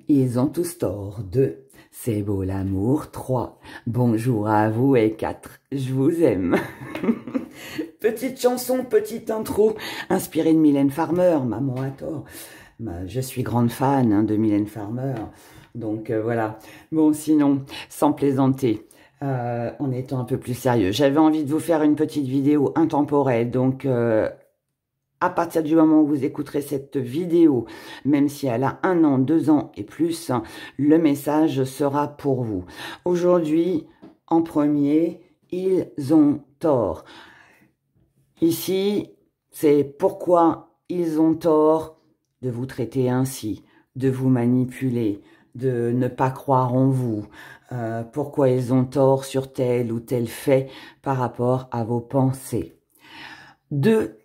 Ils ont tous tort. 2. C'est beau l'amour. 3. Bonjour à vous. Et 4. Je vous aime. Petite chanson, petite intro, inspirée de Mylène Farmer. Maman a tort. Je suis grande fan de Mylène Farmer. Donc voilà. Bon, sinon, sans plaisanter, en étant un peu plus sérieux, j'avais envie de vous faire une petite vidéo intemporelle. Donc à partir du moment où vous écouterez cette vidéo, même si elle a 1 an, 2 ans et plus, le message sera pour vous. Aujourd'hui, en premier, ils ont tort. Ici, c'est pourquoi ils ont tort de vous traiter ainsi, de vous manipuler, de ne pas croire en vous, pourquoi ils ont tort sur tel ou tel fait par rapport à vos pensées. 2.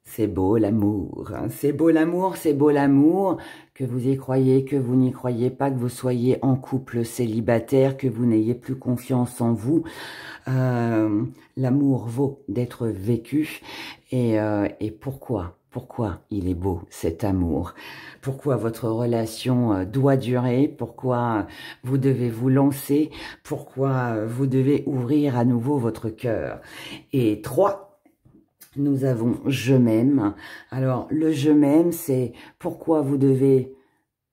C'est beau l'amour, hein. C'est beau l'amour, c'est beau l'amour, que vous y croyez, que vous n'y croyez pas, que vous soyez en couple célibataire, que vous n'ayez plus confiance en vous. L'amour vaut d'être vécu. Et pourquoi il est beau cet amour? Pourquoi votre relation doit durer? Pourquoi vous devez vous lancer? Pourquoi vous devez ouvrir à nouveau votre cœur? Et 3. Nous avons je m'aime. Alors, le je m'aime, c'est pourquoi vous devez,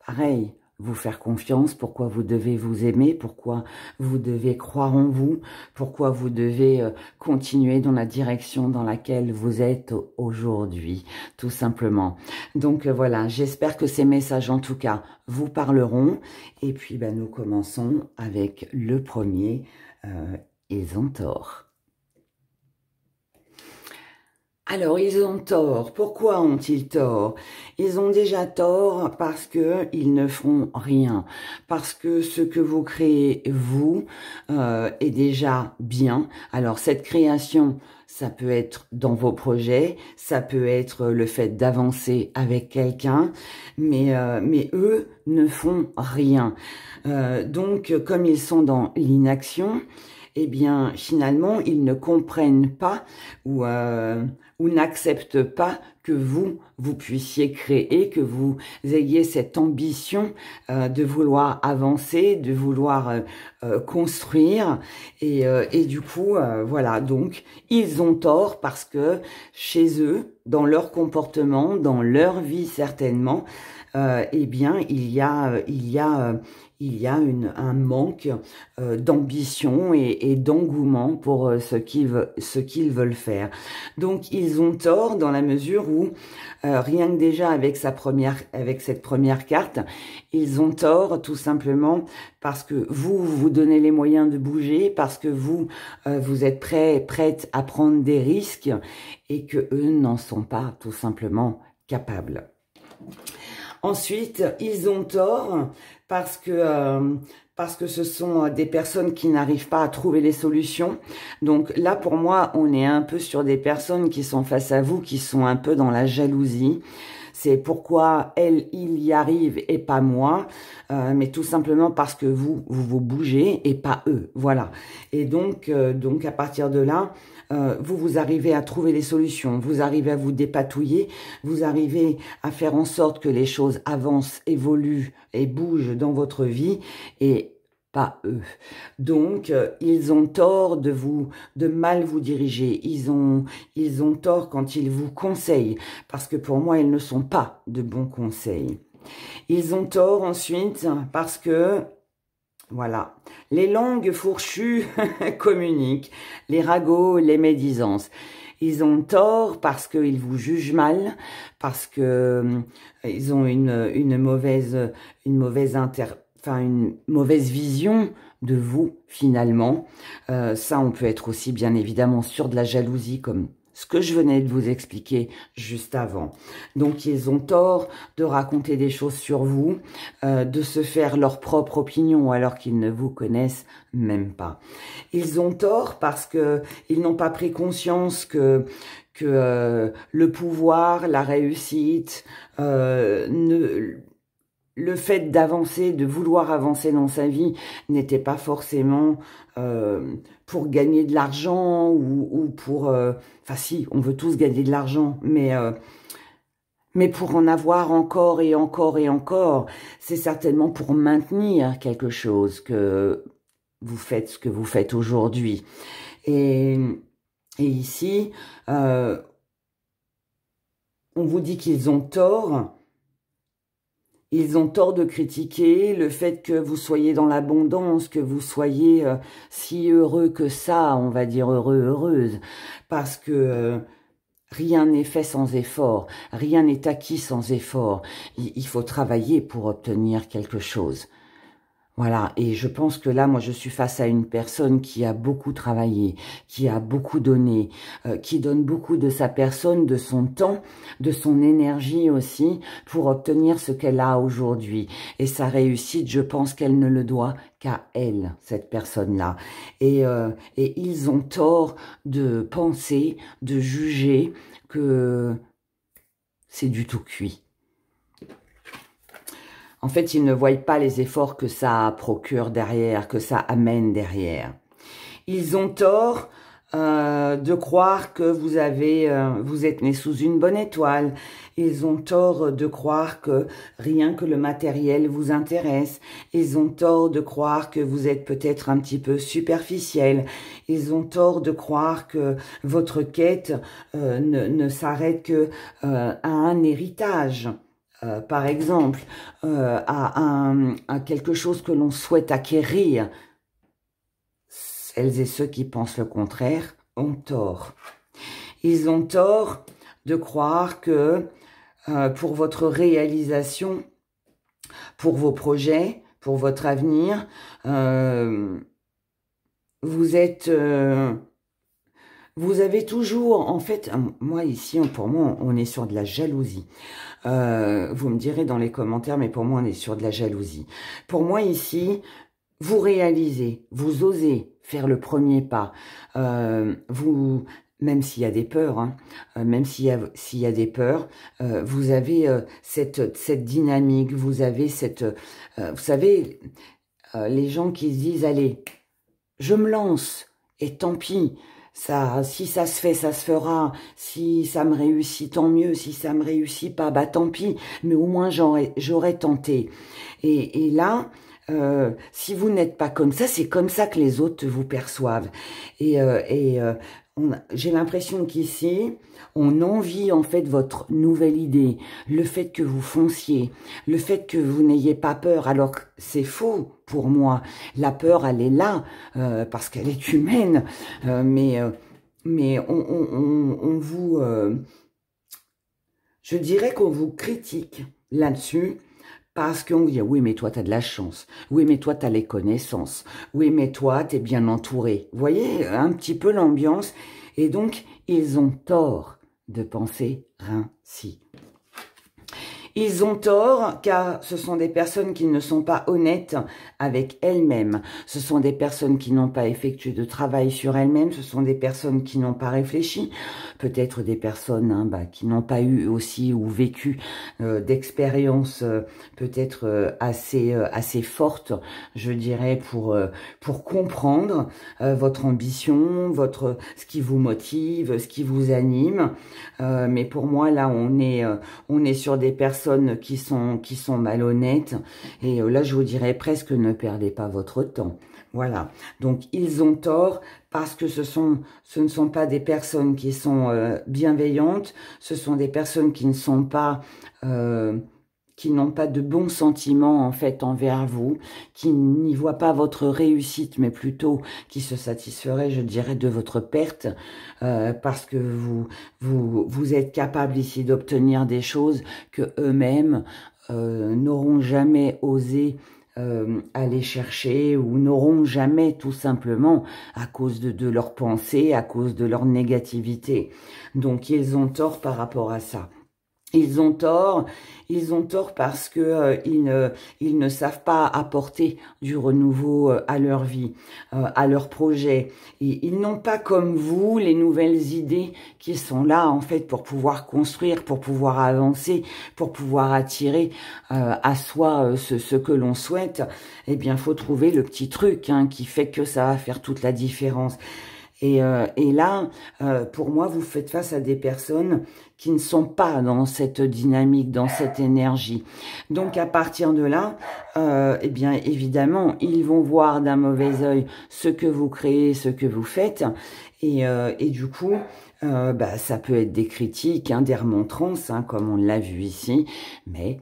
pareil, vous faire confiance, pourquoi vous devez vous aimer, pourquoi vous devez croire en vous, pourquoi vous devez continuer dans la direction dans laquelle vous êtes aujourd'hui, tout simplement. Donc voilà, j'espère que ces messages, en tout cas, vous parleront. Et puis, nous commençons avec le premier, ils ont tort. Alors, ils ont tort. Pourquoi ont-ils tort? Ils ont déjà tort parce que ils ne font rien. Parce que ce que vous créez, vous, est déjà bien. Alors, cette création, ça peut être dans vos projets, ça peut être le fait d'avancer avec quelqu'un, mais eux ne font rien. Donc, comme ils sont dans l'inaction, eh bien, finalement, ils ne comprennent pas ou n'acceptent pas que vous puissiez créer, que vous ayez cette ambition de vouloir avancer, de vouloir construire. Et du coup, voilà, donc, ils ont tort parce que chez eux, dans leur comportement, dans leur vie certainement, eh bien, il y a un manque d'ambition et d'engouement pour ce qu'ils veulent faire. Donc, ils ont tort dans la mesure où, rien que déjà avec cette première carte, ils ont tort tout simplement parce que vous donnez les moyens de bouger, parce que vous êtes prête à prendre des risques et que eux n'en sont pas tout simplement capables. Ensuite, ils ont tort parce que ce sont des personnes qui n'arrivent pas à trouver les solutions. Donc là, pour moi, on est un peu sur des personnes qui sont face à vous, qui sont un peu dans la jalousie. C'est pourquoi elle, il y arrive et pas moi, mais tout simplement parce que vous bougez et pas eux, voilà. Et donc à partir de là, vous arrivez à trouver les solutions, vous arrivez à vous dépatouiller, vous arrivez à faire en sorte que les choses avancent, évoluent et bougent dans votre vie et pas eux. Donc, ils ont tort de mal vous diriger. Ils ont tort quand ils vous conseillent, parce que pour moi, ils ne sont pas de bons conseils. Ils ont tort ensuite parce que, voilà, les langues fourchues communiquent, les ragots, les médisances. Ils ont tort parce qu'ils vous jugent mal, parce que ils ont une mauvaise vision de vous, finalement. Ça, on peut être aussi, bien évidemment, sur de la jalousie, comme ce que je venais de vous expliquer juste avant. Donc, ils ont tort de raconter des choses sur vous, de se faire leur propre opinion, alors qu'ils ne vous connaissent même pas. Ils ont tort parce que ils n'ont pas pris conscience que le pouvoir, la réussite, le fait d'avancer, de vouloir avancer dans sa vie n'était pas forcément pour gagner de l'argent ou pour... Enfin si, on veut tous gagner de l'argent, mais Mais pour en avoir encore et encore et encore, c'est certainement pour maintenir quelque chose que vous faites ce que vous faites aujourd'hui. Et ici, on vous dit qu'ils ont tort. Ils ont tort de critiquer le fait que vous soyez dans l'abondance, que vous soyez si heureux que ça, on va dire heureux, heureuse, parce que rien n'est fait sans effort, rien n'est acquis sans effort. Il faut travailler pour obtenir quelque chose. Voilà, et je pense que là, moi, je suis face à une personne qui a beaucoup travaillé, qui a beaucoup donné, qui donne beaucoup de sa personne, de son temps, de son énergie aussi, pour obtenir ce qu'elle a aujourd'hui. Et sa réussite, je pense qu'elle ne le doit qu'à elle, cette personne-là. Et ils ont tort de penser, de juger que c'est du tout cuit. En fait, ils ne voient pas les efforts que ça procure derrière, que ça amène derrière. Ils ont tort de croire que vous êtes né sous une bonne étoile. Ils ont tort de croire que rien que le matériel vous intéresse. Ils ont tort de croire que vous êtes peut-être un petit peu superficiel. Ils ont tort de croire que votre quête ne s'arrête que à un héritage. Par exemple, à quelque chose que l'on souhaite acquérir. Celles et ceux qui pensent le contraire ont tort. Ils ont tort de croire que pour votre réalisation, pour vos projets, pour votre avenir, vous avez toujours, en fait, moi ici, pour moi, on est sur de la jalousie. Vous me direz dans les commentaires, mais pour moi, on est sur de la jalousie. Pour moi ici, vous réalisez, vous osez faire le premier pas. Même s'il y a des peurs, hein, même s'il y a des peurs, vous avez cette dynamique, vous avez vous savez, les gens qui se disent, allez, je me lance, et tant pis, si ça se fait, ça se fera. Si ça me réussit, tant mieux. Si ça me réussit pas, bah tant pis. Mais au moins j'aurais tenté. Et là, si vous n'êtes pas comme ça, c'est comme ça que les autres vous perçoivent. J'ai l'impression qu'ici, on envie en fait votre nouvelle idée, le fait que vous fonciez, le fait que vous n'ayez pas peur, alors que c'est faux pour moi. La peur, elle est là, parce qu'elle est humaine, mais on vous... je dirais qu'on vous critique là-dessus, parce qu'on vous dit, oui, mais toi, tu as de la chance. Oui, mais toi, tu as les connaissances. Oui, mais toi, tu es bien entouré. Vous voyez un petit peu l'ambiance. Et donc, ils ont tort de penser ainsi. Ils ont tort car ce sont des personnes qui ne sont pas honnêtes avec elles-mêmes. Ce sont des personnes qui n'ont pas effectué de travail sur elles-mêmes. Ce sont des personnes qui n'ont pas réfléchi. Peut-être des personnes qui n'ont pas eu aussi ou vécu d'expériences peut-être assez fortes, je dirais, pour comprendre votre ambition, ce qui vous motive, ce qui vous anime. Mais pour moi, là, on est sur des personnes qui sont malhonnêtes. Et là, je vous dirais presque, ne perdez pas votre temps. Voilà. Donc, ils ont tort parce que ce ne sont pas des personnes qui sont bienveillantes. Ce sont des personnes qui ne sont pas... qui n'ont pas de bons sentiments en fait envers vous, qui n'y voient pas votre réussite, mais plutôt qui se satisferaient, je dirais, de votre perte, parce que vous êtes capable ici d'obtenir des choses que eux-mêmes n'auront jamais osé aller chercher ou n'auront jamais tout simplement à cause de leurs pensées, à cause de leur négativité. Donc ils ont tort par rapport à ça. Ils ont tort parce que ils ne savent pas apporter du renouveau à leur vie, à leur projet. Ils n'ont pas comme vous les nouvelles idées qui sont là en fait pour pouvoir construire, pour pouvoir avancer, pour pouvoir attirer à soi ce que l'on souhaite. Eh bien, faut trouver le petit truc qui fait que ça va faire toute la différence. Et là, pour moi, vous faites face à des personnes qui ne sont pas dans cette dynamique, dans cette énergie. Donc, à partir de là, eh bien, évidemment, ils vont voir d'un mauvais œil ce que vous créez, ce que vous faites. Et du coup, bah, ça peut être des critiques, hein, des remontrances, hein, comme on l'a vu ici, mais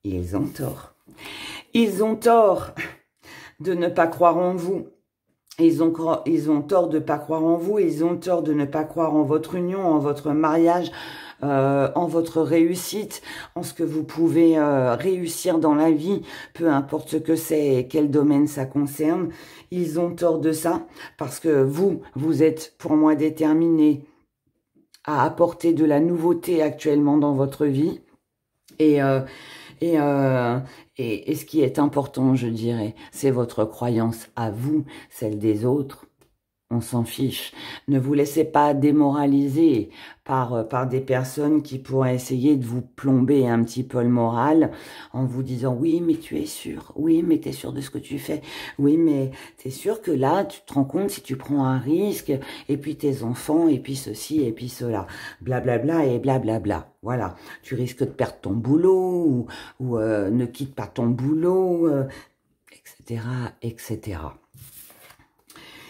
ils ont tort. Ils ont tort de ne pas croire en vous. Ils ont tort de ne pas croire en vous, ils ont tort de ne pas croire en votre union, en votre mariage, en votre réussite, en ce que vous pouvez réussir dans la vie, peu importe ce que c'est et quel domaine ça concerne. Ils ont tort de ça parce que vous êtes pour moi déterminé à apporter de la nouveauté actuellement dans votre vie. Et ce qui est important, je dirais, c'est votre croyance à vous, celle des autres. On s'en fiche. Ne vous laissez pas démoraliser par des personnes qui pourraient essayer de vous plomber un petit peu le moral en vous disant « Oui, mais tu es sûr. Oui, mais tu es sûr de ce que tu fais. Oui, mais tu es sûr que là, tu te rends compte si tu prends un risque, et puis tes enfants, et puis ceci, et puis cela. Blablabla et blablabla. Voilà. Tu risques de perdre ton boulot ou ne quitte pas ton boulot, etc., etc. »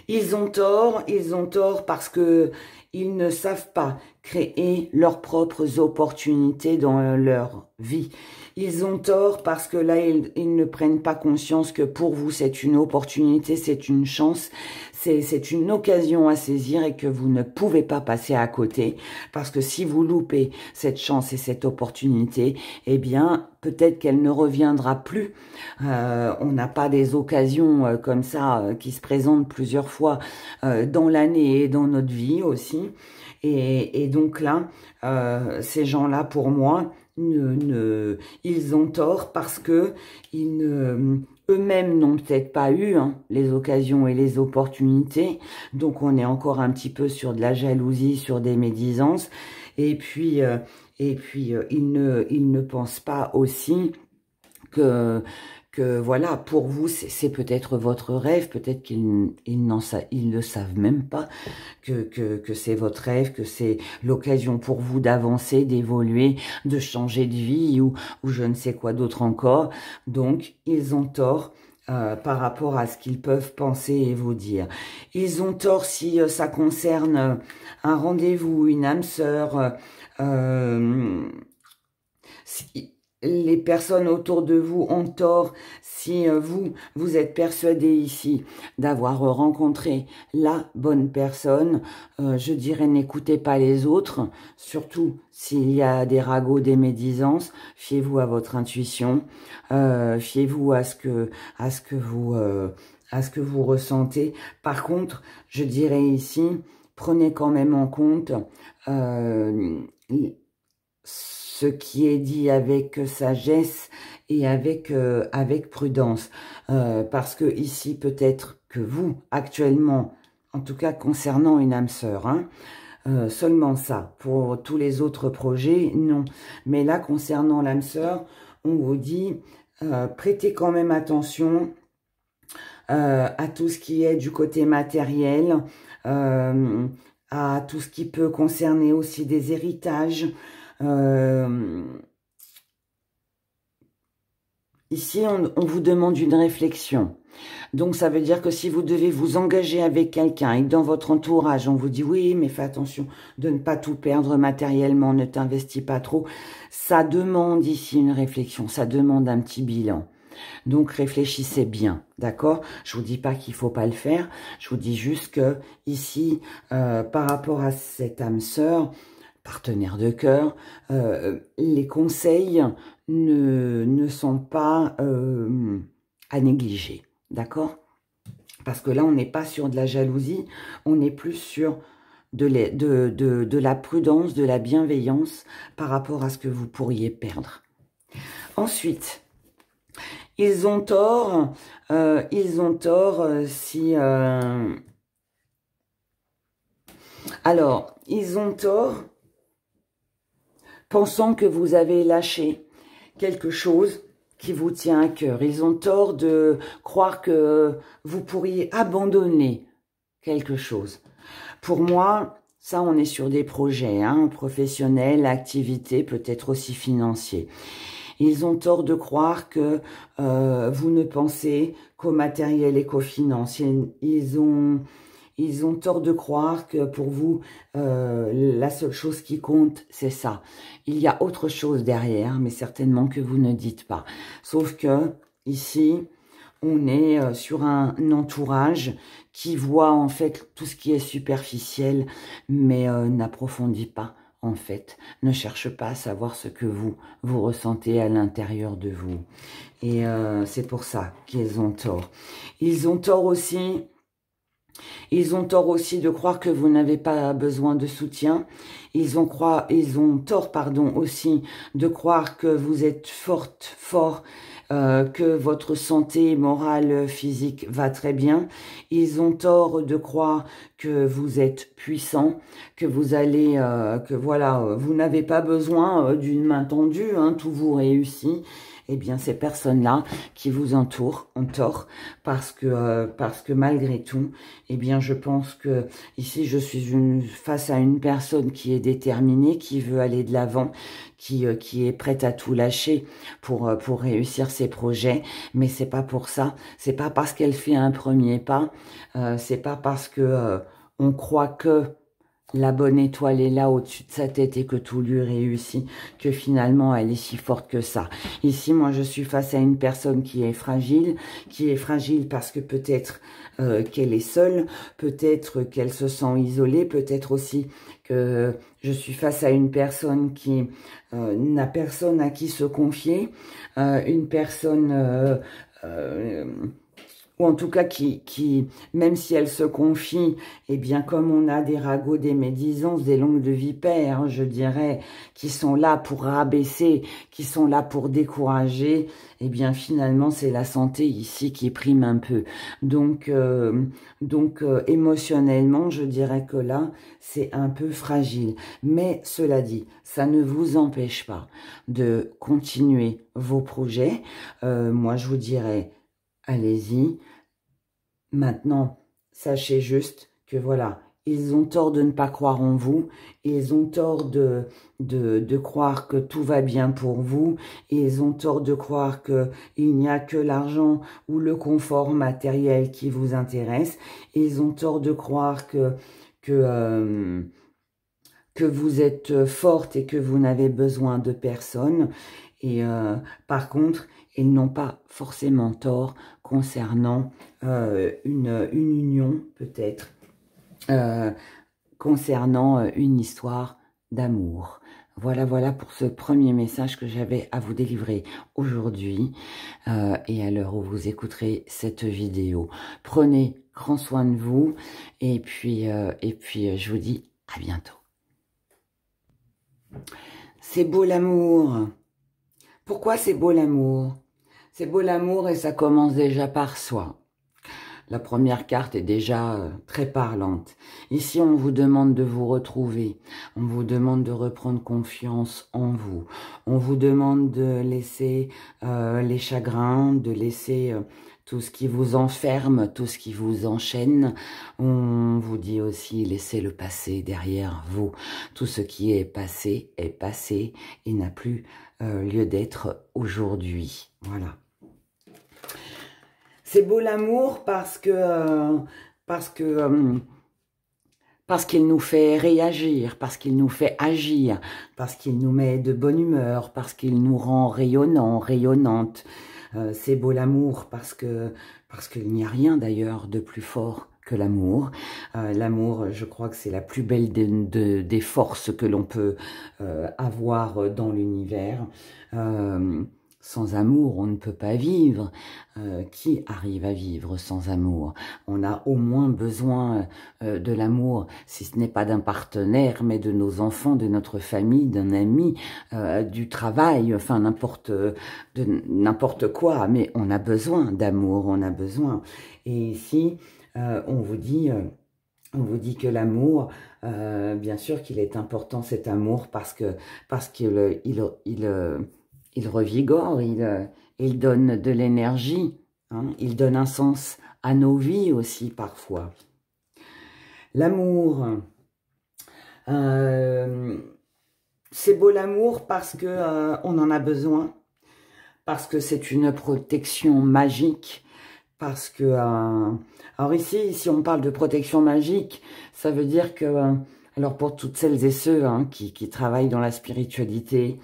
Ils ont tort parce que ils ne savent pas créer leurs propres opportunités dans leur vie. Ils ont tort parce que là, ils ne prennent pas conscience que pour vous, c'est une opportunité, c'est une chance, c'est une occasion à saisir et que vous ne pouvez pas passer à côté. Parce que si vous loupez cette chance et cette opportunité, eh bien, peut-être qu'elle ne reviendra plus. On n'a pas des occasions comme ça qui se présentent plusieurs fois dans l'année et dans notre vie aussi. Et donc là, ces gens-là, pour moi, ils ont tort parce que eux-mêmes n'ont peut-être pas eu les occasions et les opportunités. Donc on est encore un petit peu sur de la jalousie, sur des médisances. Et puis ils ne pensent pas aussi que voilà, pour vous, c'est peut-être votre rêve, peut-être qu'ils ne savent même pas que c'est votre rêve, que c'est l'occasion pour vous d'avancer, d'évoluer, de changer de vie ou je ne sais quoi d'autre encore. Donc, ils ont tort par rapport à ce qu'ils peuvent penser et vous dire. Ils ont tort si ça concerne un rendez-vous, une âme sœur, si les personnes autour de vous ont tort si vous êtes persuadé ici d'avoir rencontré la bonne personne. Je dirais n'écoutez pas les autres, surtout s'il y a des ragots, des médisances. Fiez-vous à votre intuition, fiez-vous à ce que vous ressentez. Par contre, je dirais ici, prenez quand même en compte ce qui est dit avec sagesse et avec prudence. Parce que ici, peut-être que vous, actuellement, en tout cas concernant une âme sœur, seulement ça. Pour tous les autres projets, non. Mais là, concernant l'âme sœur, on vous dit, prêtez quand même attention à tout ce qui est du côté matériel, à tout ce qui peut concerner aussi des héritages. Ici, on vous demande une réflexion. Donc, ça veut dire que si vous devez vous engager avec quelqu'un et que dans votre entourage, on vous dit « Oui, mais fais attention de ne pas tout perdre matériellement, ne t'investis pas trop », ça demande ici une réflexion, ça demande un petit bilan. Donc, réfléchissez bien, d'accord? Je vous dis pas qu'il faut pas le faire, je vous dis juste que ici, par rapport à cette âme sœur, partenaire de cœur, les conseils ne sont pas à négliger, d'accord? Parce que là, on n'est pas sur de la jalousie, on est plus sur de la prudence, de la bienveillance par rapport à ce que vous pourriez perdre. Ensuite, ils ont tort si... Alors, ils ont tort pensant que vous avez lâché quelque chose qui vous tient à cœur. Ils ont tort de croire que vous pourriez abandonner quelque chose. pour moi, ça, on est sur des projets, hein, professionnels, activités, peut-être aussi financiers. Ils ont tort de croire que vous ne pensez qu'au matériel et qu'au financier. Ils ont tort de croire que pour vous, la seule chose qui compte, c'est ça. Il y a autre chose derrière, mais certainement que vous ne dites pas. Sauf que, ici, on est sur un entourage qui voit en fait tout ce qui est superficiel, mais n'approfondit pas, en fait. Ne cherche pas à savoir ce que vous ressentez à l'intérieur de vous. Et c'est pour ça qu'ils ont tort. Ils ont tort aussi... Ils ont tort aussi de croire que vous n'avez pas besoin de soutien. Ils ont tort, pardon, aussi de croire que vous êtes fort, que votre santé morale, physique va très bien. Ils ont tort de croire que vous êtes puissant, que vous allez, que voilà, vous n'avez pas besoin d'une main tendue, hein, tout vous réussit. Eh bien, ces personnes-là qui vous entourent ont tort parce que malgré tout, eh bien, je pense que ici, je suis face à une personne qui est déterminée, qui veut aller de l'avant, qui est prête à tout lâcher pour réussir ses projets. Mais c'est pas pour ça. C'est pas parce qu'elle fait un premier pas. C'est pas parce que on croit que la bonne étoile est là au-dessus de sa tête et que tout lui réussit, que finalement elle est si forte que ça. Ici, moi, je suis face à une personne qui est fragile parce que peut-être qu'elle est seule, peut-être qu'elle se sent isolée, peut-être aussi que je suis face à une personne qui n'a personne à qui se confier, une personne... ou en tout cas qui, même si elle se confie, eh bien, comme on a des ragots, des médisances, des langues de vipère, hein, je dirais, qui sont là pour rabaisser, qui sont là pour décourager, eh bien, finalement, c'est la santé ici qui prime un peu. Donc, émotionnellement, je dirais que là, c'est un peu fragile. Mais, cela dit, ça ne vous empêche pas de continuer vos projets. Moi, je vous dirais, allez-y. Maintenant, sachez juste que voilà, ils ont tort de ne pas croire en vous, ils ont tort de croire que tout va bien pour vous, ils ont tort de croire qu'il n'y a que l'argent ou le confort matériel qui vous intéresse, ils ont tort de croire que vous êtes forte et que vous n'avez besoin de personne. Et par contre, ils n'ont pas forcément tort concernant une union, peut-être, concernant une histoire d'amour. Voilà pour ce premier message que j'avais à vous délivrer aujourd'hui et à l'heure où vous écouterez cette vidéo. Prenez grand soin de vous et puis je vous dis à bientôt. C'est beau l'amour. Pourquoi c'est beau l'amour? C'est beau l'amour et ça commence déjà par soi. La première carte est déjà très parlante. Ici, on vous demande de vous retrouver. On vous demande de reprendre confiance en vous. On vous demande de laisser les chagrins, de laisser tout ce qui vous enferme, tout ce qui vous enchaîne. On vous dit aussi, laissez le passé derrière vous. Tout ce qui est passé et n'a plus lieu d'être aujourd'hui. Voilà. C'est beau l'amour parce qu'il nous fait réagir, parce qu'il nous fait agir, parce qu'il nous met de bonne humeur, parce qu'il nous rend rayonnants, rayonnantes. C'est beau l'amour parce qu'il n'y a rien d'ailleurs de plus fort que l'amour. L'amour, je crois que c'est la plus belle des forces que l'on peut avoir dans l'univers. Sans amour, on ne peut pas vivre. Qui arrive à vivre sans amour? On a au moins besoin de l'amour, si ce n'est pas d'un partenaire, mais de nos enfants, de notre famille, d'un ami, du travail, enfin n'importe quoi. Mais on a besoin d'amour, on a besoin. Et ici, on vous dit que l'amour, bien sûr qu'il est important cet amour parce qu'il il revigore, il donne de l'énergie, hein, il donne un sens à nos vies aussi parfois. L'amour, c'est beau l'amour parce que on en a besoin, parce que c'est une protection magique, parce que... alors ici, si on parle de protection magique, ça veut dire que... alors pour toutes celles et ceux qui travaillent dans la spiritualité,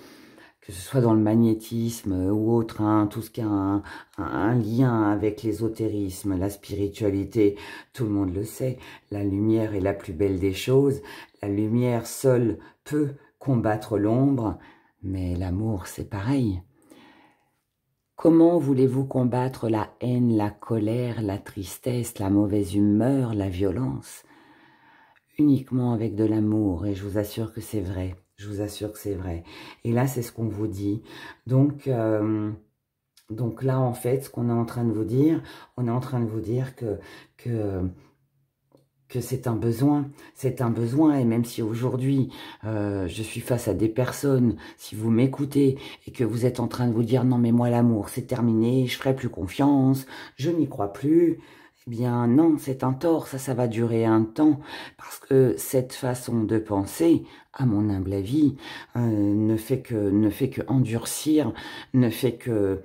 que ce soit dans le magnétisme ou autre, tout ce qui a un lien avec l'ésotérisme, la spiritualité, tout le monde le sait, la lumière est la plus belle des choses, la lumière seule peut combattre l'ombre, mais l'amour c'est pareil. Comment voulez-vous combattre la haine, la colère, la tristesse, la mauvaise humeur, la violence? Uniquement avec de l'amour, et je vous assure que c'est vrai. Je vous assure que c'est vrai. Et là, c'est ce qu'on vous dit. Donc là, en fait, ce qu'on est en train de vous dire, on est en train de vous dire que c'est un besoin. C'est un besoin. Et même si aujourd'hui, je suis face à des personnes, si vous m'écoutez et que vous êtes en train de vous dire « Non, mais moi, l'amour, c'est terminé, je ferai plus confiance, je n'y crois plus », eh bien non, c'est un tort, ça va durer un temps, parce que cette façon de penser, à mon humble avis, ne fait que endurcir, ne fait que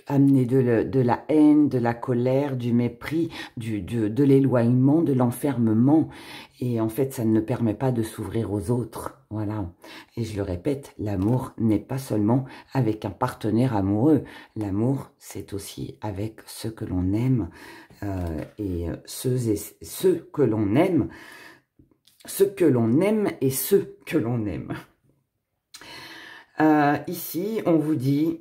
amener de la haine, de la colère, du mépris, de l'éloignement, de l'enfermement. Et en fait, ça ne permet pas de s'ouvrir aux autres. Voilà. Et je le répète, l'amour n'est pas seulement avec un partenaire amoureux. L'amour, c'est aussi avec ceux que l'on aime et ceux que l'on aime, ceux que l'on aime et ceux que l'on aime. Ici, on vous dit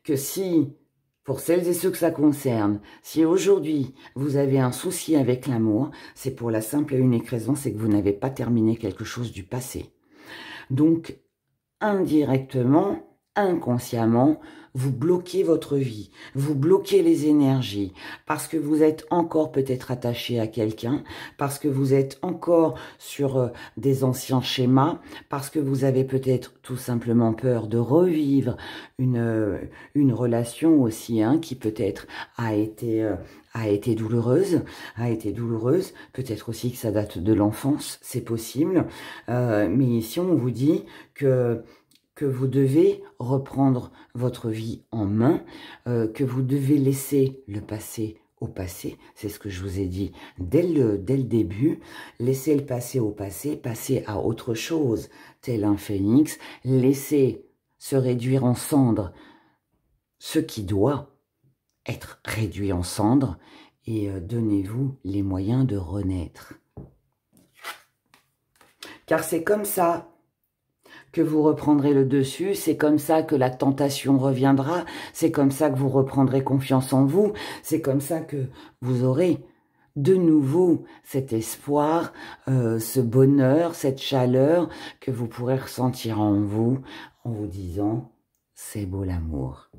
que si, pour celles et ceux que ça concerne, si aujourd'hui vous avez un souci avec l'amour, c'est pour la simple et unique raison, c'est que vous n'avez pas terminé quelque chose du passé. Donc, indirectement, inconsciemment, vous bloquez votre vie, vous bloquez les énergies, parce que vous êtes encore peut-être attaché à quelqu'un, parce que vous êtes encore sur des anciens schémas, parce que vous avez peut-être tout simplement peur de revivre une relation aussi, qui peut-être a été douloureuse, peut-être aussi que ça date de l'enfance, c'est possible, mais ici on vous dit que vous devez reprendre votre vie en main, que vous devez laisser le passé au passé, c'est ce que je vous ai dit dès le début, laisser le passé au passé, passer à autre chose, tel un phénix, laisser se réduire en cendres ce qui doit être réduit en cendres, et donnez-vous les moyens de renaître. Car c'est comme ça que vous reprendrez le dessus, c'est comme ça que la tentation reviendra, c'est comme ça que vous reprendrez confiance en vous, c'est comme ça que vous aurez de nouveau cet espoir, ce bonheur, cette chaleur que vous pourrez ressentir en vous disant « c'est beau l'amour ».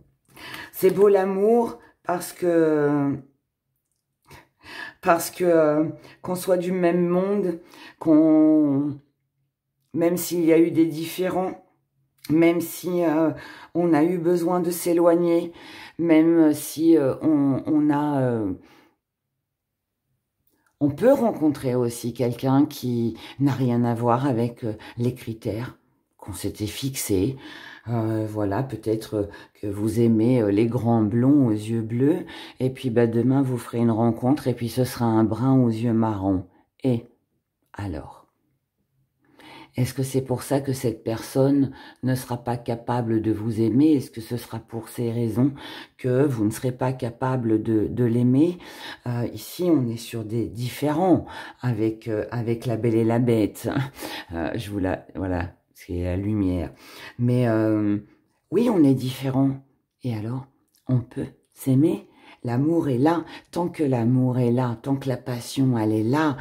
C'est beau l'amour parce que qu'on soit du même monde, même s'il y a eu des différends, même si on a eu besoin de s'éloigner, même si on peut rencontrer aussi quelqu'un qui n'a rien à voir avec les critères qu'on s'était fixés. Voilà, peut-être que vous aimez les grands blonds aux yeux bleus, et puis demain vous ferez une rencontre, et puis ce sera un brun aux yeux marrons. Et alors ? Est-ce que c'est pour ça que cette personne ne sera pas capable de vous aimer? Est-ce que ce sera pour ces raisons que vous ne serez pas capable de l'aimer? Ici, on est sur des différends avec la Belle et la Bête. Voilà, c'est la lumière. Mais oui, on est différents. Et alors, on peut s'aimer. L'amour est là. Tant que l'amour est là, tant que la passion, elle est là,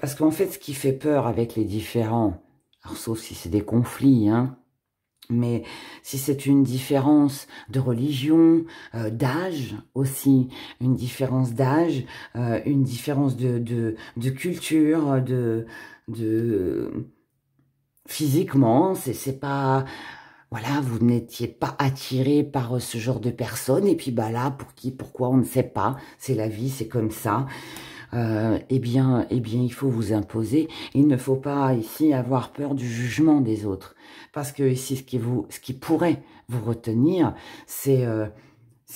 parce qu'en fait, ce qui fait peur avec les différends, alors sauf si c'est des conflits, mais si c'est une différence de religion, d'âge aussi, une différence d'âge, une différence de culture, physiquement, c'est pas... voilà, vous n'étiez pas attiré par ce genre de personne, et puis bah là, pour qui, pourquoi, on ne sait pas, c'est la vie, c'est comme ça. Il faut vous imposer. Il ne faut pas ici avoir peur du jugement des autres, parce que ici, ce qui pourrait vous retenir, c'est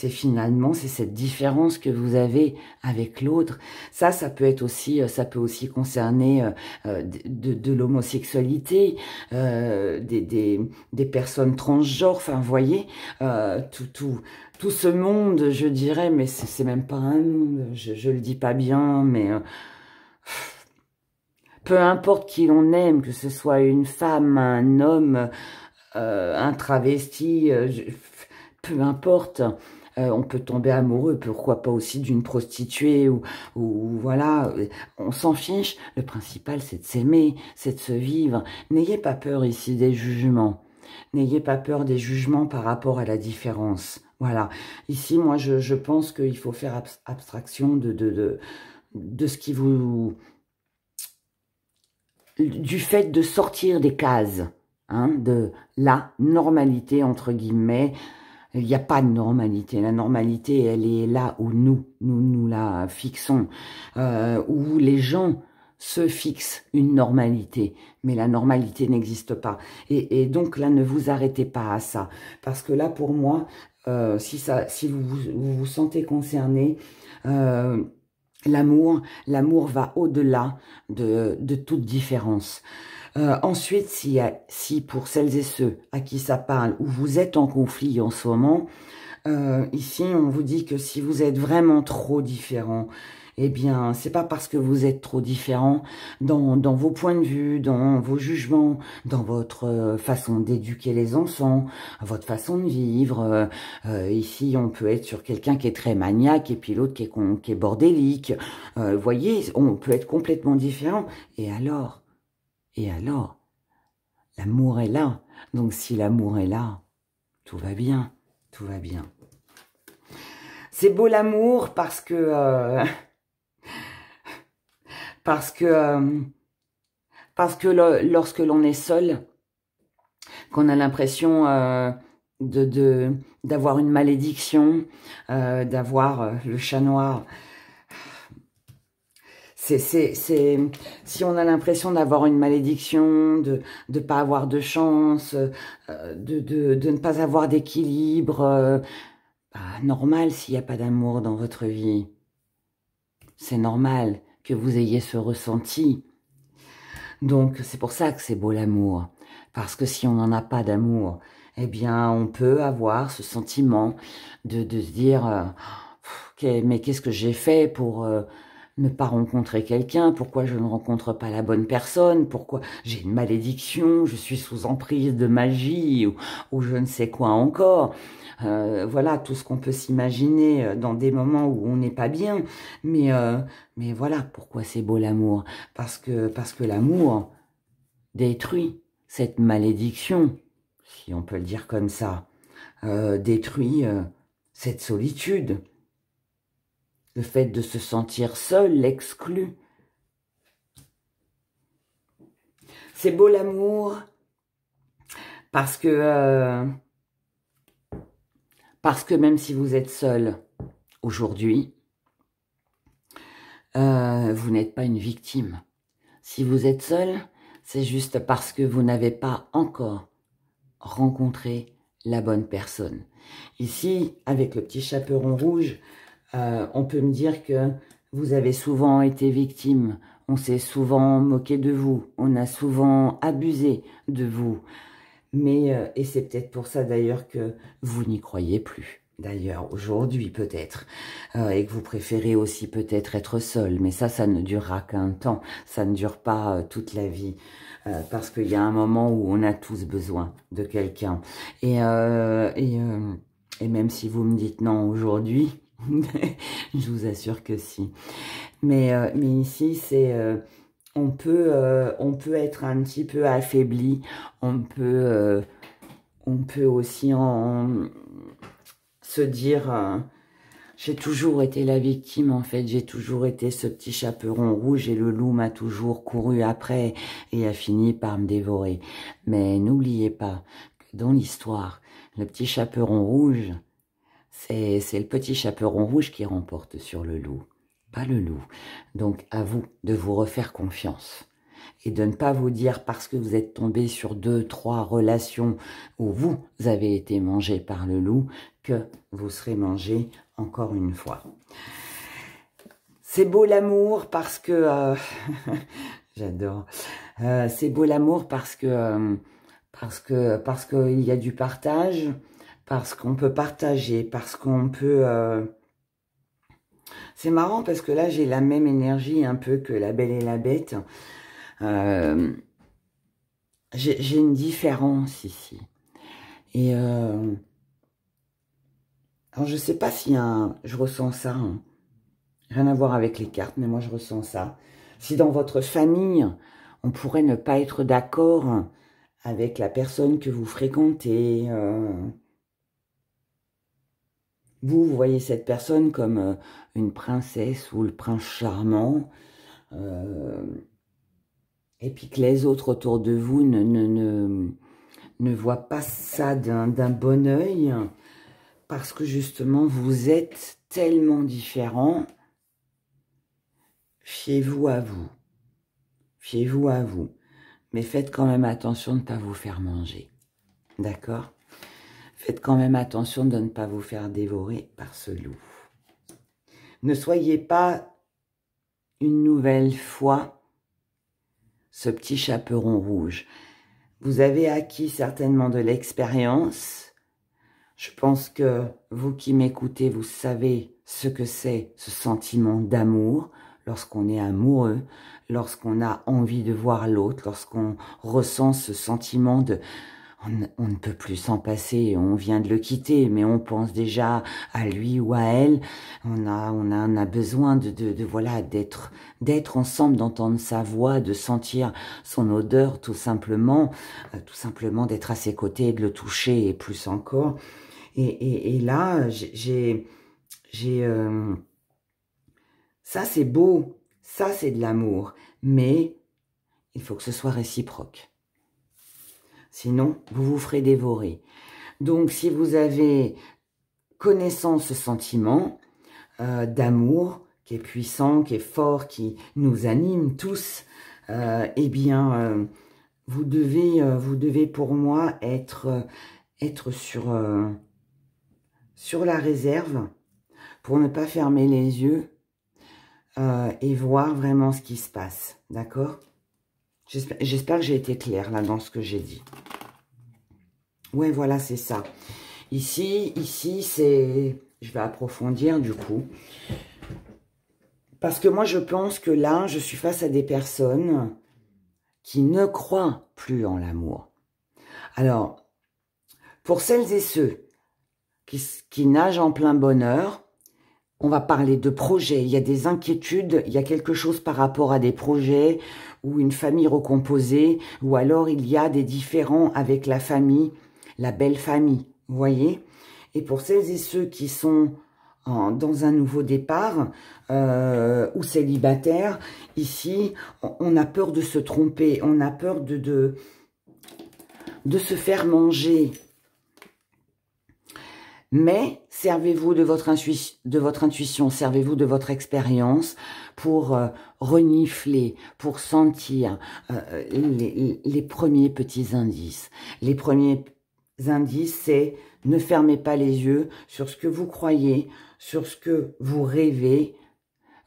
finalement, c'est cette différence que vous avez avec l'autre. Ça peut être aussi, ça peut aussi concerner de l'homosexualité, des personnes transgenres. Enfin, vous voyez, tout ce monde, je dirais, mais c'est même pas un monde. Je le dis pas bien, mais peu importe qui l'on aime, que ce soit une femme, un homme, un travesti, peu importe. On peut tomber amoureux, pourquoi pas aussi d'une prostituée ou voilà, on s'en fiche. Le principal, c'est de s'aimer, c'est de se vivre. N'ayez pas peur ici des jugements. N'ayez pas peur des jugements par rapport à la différence. Voilà. Ici, moi, je pense qu'il faut faire abstraction de ce qui vous... du fait de sortir des cases, hein, de la normalité, entre guillemets. Il n'y a pas de normalité. La normalité, elle est là où nous la fixons, où les gens se fixent une normalité. Mais la normalité n'existe pas. Et donc là, ne vous arrêtez pas à ça. Parce que là, pour moi, si vous sentez concerné, l'amour va au-delà de toute différence. Ensuite, si pour celles et ceux à qui ça parle, où vous êtes en conflit en ce moment, ici on vous dit que si vous êtes vraiment trop différent, eh bien c'est pas parce que vous êtes trop différent dans vos points de vue, dans vos jugements, dans votre façon d'éduquer les enfants, votre façon de vivre. Ici on peut être sur quelqu'un qui est très maniaque et puis l'autre qui est bordélique. Vous voyez, on peut être complètement différent. Et alors, l'amour est là. Donc si l'amour est là, tout va bien, tout va bien. C'est beau l'amour parce que lorsque l'on est seul, qu'on a l'impression d'avoir une malédiction, d'avoir le chat noir. Si on a l'impression d'avoir une malédiction, de ne pas avoir de chance, de ne pas avoir d'équilibre, normal s'il n'y a pas d'amour dans votre vie. C'est normal que vous ayez ce ressenti. Donc, c'est pour ça que c'est beau l'amour. Parce que si on n'en a pas d'amour, eh bien, on peut avoir ce sentiment de se dire mais qu'est-ce que j'ai fait pour ne pas rencontrer quelqu'un? Pourquoi je ne rencontre pas la bonne personne? Pourquoi j'ai une malédiction? Je suis sous emprise de magie ou je ne sais quoi encore. Voilà, tout ce qu'on peut s'imaginer dans des moments où on n'est pas bien. Mais voilà, pourquoi c'est beau l'amour? Parce que l'amour détruit cette malédiction, si on peut le dire comme ça, détruit cette solitude, le fait de se sentir seul, exclu. C'est beau l'amour parce que même si vous êtes seul aujourd'hui, vous n'êtes pas une victime. Si vous êtes seul, c'est juste parce que vous n'avez pas encore rencontré la bonne personne. Ici, avec le petit chaperon rouge, on peut me dire que vous avez souvent été victime, on s'est souvent moqué de vous, on a souvent abusé de vous. Mais, et c'est peut-être pour ça d'ailleurs que vous n'y croyez plus. D'ailleurs, aujourd'hui peut-être, et que vous préférez aussi peut-être être seul, mais ça ne durera qu'un temps, ça ne dure pas toute la vie, parce qu'il y a un moment où on a tous besoin de quelqu'un. Et même si vous me dites non aujourd'hui, je vous assure que si. Mais ici, c'est... on peut être un petit peu affaibli, on peut aussi se dire j'ai toujours été la victime en fait, j'ai toujours été ce petit chaperon rouge et le loup m'a toujours couru après et a fini par me dévorer. Mais n'oubliez pas dans l'histoire, le petit chaperon rouge, c'est le petit chaperon rouge qui remporte sur le loup, pas le loup. Donc, à vous de vous refaire confiance et de ne pas vous dire parce que vous êtes tombé sur 2, 3 relations où vous avez été mangé par le loup que vous serez mangé encore une fois. C'est beau l'amour parce que... j'adore. C'est beau l'amour parce que il y a du partage, parce qu'on peut partager, parce qu'on peut... C'est marrant parce que là, j'ai la même énergie un peu que la Belle et la Bête. J'ai une différence ici. Et alors, je sais pas si je ressens ça. Hein. Rien à voir avec les cartes, mais moi, je ressens ça. Si dans votre famille, on pourrait ne pas être d'accord avec la personne que vous fréquentez, vous voyez cette personne comme une princesse ou le prince charmant, et puis que les autres autour de vous ne voient pas ça d'un bon œil, parce que justement, vous êtes tellement différents. Fiez-vous à vous. Fiez-vous à vous. Mais faites quand même attention de ne pas vous faire manger. D'accord ? Faites quand même attention de ne pas vous faire dévorer par ce loup. Ne soyez pas une nouvelle fois ce petit chaperon rouge. Vous avez acquis certainement de l'expérience. Je pense que vous qui m'écoutez, vous savez ce que c'est ce sentiment d'amour lorsqu'on est amoureux, lorsqu'on a envie de voir l'autre, lorsqu'on ressent ce sentiment de... On ne peut plus s'en passer, on vient de le quitter, mais on pense déjà à lui ou à elle. On a besoin voilà, d'être ensemble, d'entendre sa voix, de sentir son odeur, tout simplement d'être à ses côtés, et de le toucher, et plus encore. Et là, ça c'est beau, ça c'est de l'amour, mais il faut que ce soit réciproque. Sinon, vous vous ferez dévorer. Donc, si vous avez connaissance ce sentiment d'amour, qui est puissant, qui est fort, qui nous anime tous, eh bien, vous devez pour moi être sur la réserve pour ne pas fermer les yeux et voir vraiment ce qui se passe. D'accord ? J'espère que j'ai été claire là dans ce que j'ai dit. Ouais, voilà, c'est ça. Ici, c'est... Je vais approfondir du coup. Parce que moi, je pense que là, je suis face à des personnes qui ne croient plus en l'amour. Alors, pour celles et ceux qui nagent en plein bonheur, on va parler de projets. Il y a des inquiétudes, il y a quelque chose par rapport à des projets ou une famille recomposée, ou alors il y a des différends avec la famille, la belle famille, vous voyez. Et pour celles et ceux qui sont dans un nouveau départ ou célibataires, ici, on a peur de se tromper, on a peur de se faire manger. Mais servez-vous de votre intuition, servez-vous de votre expérience pour renifler, pour sentir les premiers petits indices. Les premiers indices, c'est ne fermez pas les yeux sur ce que vous croyez, sur ce que vous rêvez,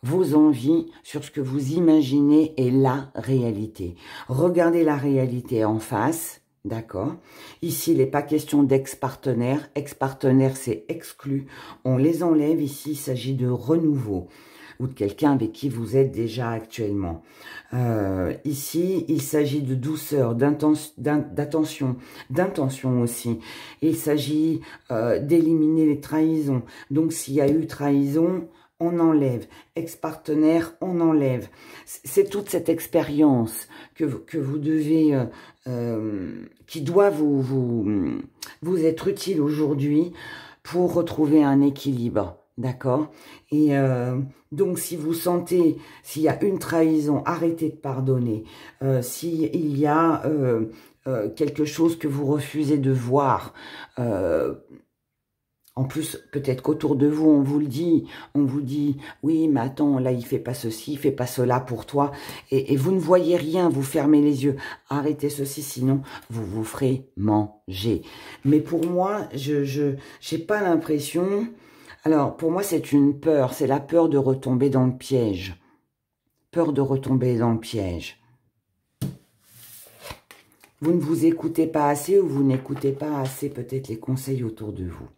vos envies, sur ce que vous imaginez est la réalité. Regardez la réalité en face. D'accord. Ici, il n'est pas question d'ex-partenaire. Ex-partenaire, c'est exclu. On les enlève. Ici, il s'agit de renouveau ou de quelqu'un avec qui vous êtes déjà actuellement. Ici, il s'agit de douceur, d'attention, d'intention aussi. Il s'agit d'éliminer les trahisons. Donc, s'il y a eu trahison, on enlève. Ex-partenaire, on enlève. C'est toute cette expérience que vous devez... qui doit vous être utile aujourd'hui pour retrouver un équilibre, d'accord? Et donc, si vous sentez, s'il y a une trahison, arrêtez de pardonner. S'il y a quelque chose que vous refusez de voir. En plus, peut-être qu'autour de vous, on vous dit, oui, mais attends, là, il fait pas ceci, il fait pas cela pour toi, et vous ne voyez rien, vous fermez les yeux. Arrêtez ceci, sinon, vous vous ferez manger. Mais pour moi, j'ai pas l'impression... Alors, pour moi, c'est une peur, c'est la peur de retomber dans le piège. Peur de retomber dans le piège. Vous ne vous écoutez pas assez ou vous n'écoutez pas assez peut-être les conseils autour de vous.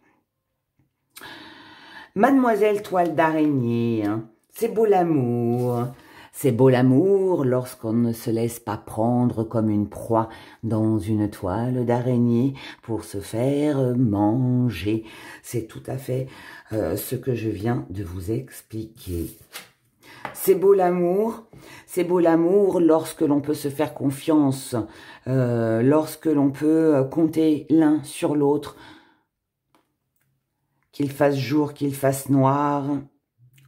Mademoiselle toile d'araignée, hein, c'est beau l'amour. C'est beau l'amour lorsqu'on ne se laisse pas prendre comme une proie dans une toile d'araignée pour se faire manger. C'est tout à fait ce que je viens de vous expliquer. C'est beau l'amour lorsque l'on peut se faire confiance, lorsque l'on peut compter l'un sur l'autre, qu'il fasse jour, qu'il fasse noir,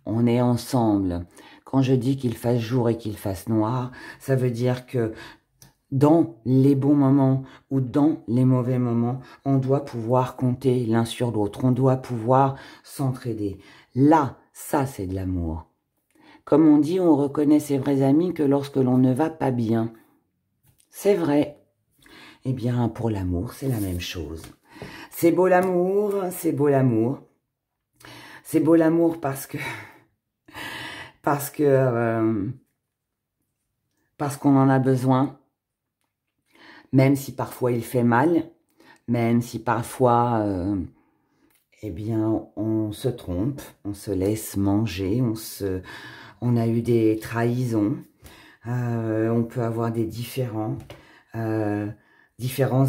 on est ensemble. Quand je dis qu'il fasse jour et qu'il fasse noir, ça veut dire que dans les bons moments ou dans les mauvais moments, on doit pouvoir compter l'un sur l'autre, on doit pouvoir s'entraider. Là, ça c'est de l'amour. Comme on dit, on reconnaît ses vrais amis que lorsque l'on ne va pas bien. C'est vrai. Eh bien, pour l'amour, c'est la même chose. C'est beau l'amour, c'est beau l'amour. C'est beau l'amour parce qu'on en a besoin, même si parfois il fait mal, même si parfois, eh bien, on se trompe, on se laisse manger, on a eu des trahisons, on peut avoir des différences